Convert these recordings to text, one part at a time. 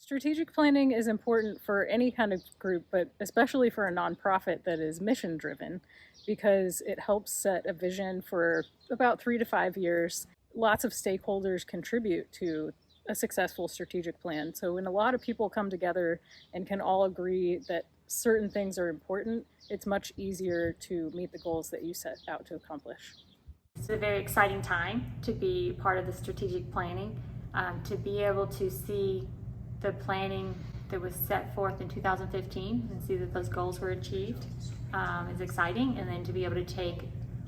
Strategic planning is important for any kind of group, but especially for a nonprofit that is mission driven, because it helps set a vision for about 3 to 5 years. Lots of stakeholders contribute to a successful strategic plan. So when a lot of people come together and can all agree that certain things are important, it's much easier to meet the goals that you set out to accomplish. It's a very exciting time to be part of the strategic planning, to be able to see the planning that was set forth in 2015 and see that those goals were achieved is exciting, and then to be able to take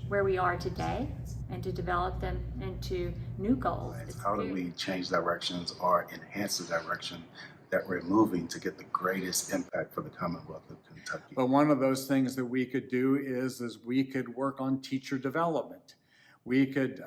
where we are today and to develop them into new goals. How do we change directions or enhance the direction that we're moving to get the greatest impact for the Commonwealth of Kentucky? But one of those things that we could do is we could work on teacher development. We could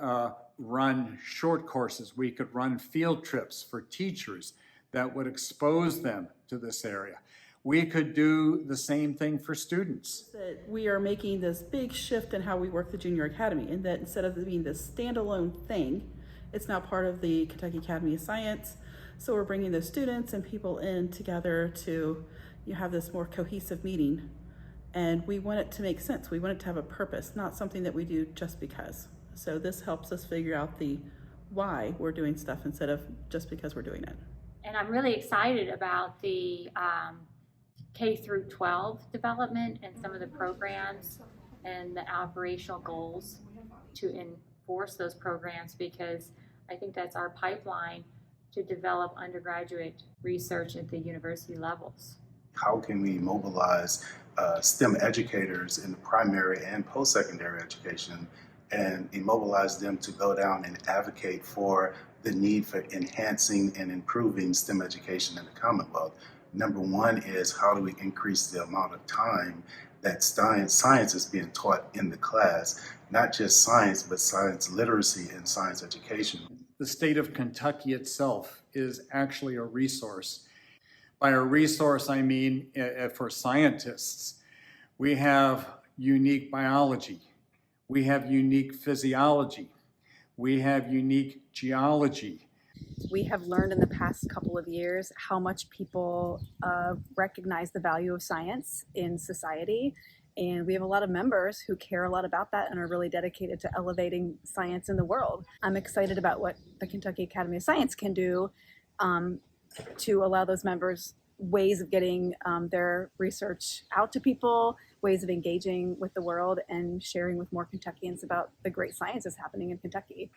run short courses. We could run field trips for teachers that would expose them to this area. We could do the same thing for students. That we are making this big shift in how we work the junior academy, and that instead of it being this standalone thing, it's now part of the Kentucky Academy of Science. So we're bringing those students and people in together to have this more cohesive meeting. And we want it to make sense. We want it to have a purpose, not something that we do just because. So this helps us figure out the why we're doing stuff instead of just because we're doing it. And I'm really excited about the K through 12 development and some of the programs and the operational goals to enforce those programs, because I think that's our pipeline to develop undergraduate research at the university levels. How can we mobilize STEM educators in the primary and post-secondary education and immobilize them to go down and advocate for the need for enhancing and improving STEM education in the Commonwealth? Number one is, how do we increase the amount of time that science is being taught in the class? Not just science, but science literacy and science education. The state of Kentucky itself is actually a resource. By a resource, I mean for scientists. We have unique biology. We have unique physiology. We have unique geology. We have learned in the past couple of years how much people recognize the value of science in society. And we have a lot of members who care a lot about that and are really dedicated to elevating science in the world. I'm excited about what the Kentucky Academy of Science can do to allow those members ways of getting their research out to people, ways of engaging with the world and sharing with more Kentuckians about the great science that's happening in Kentucky.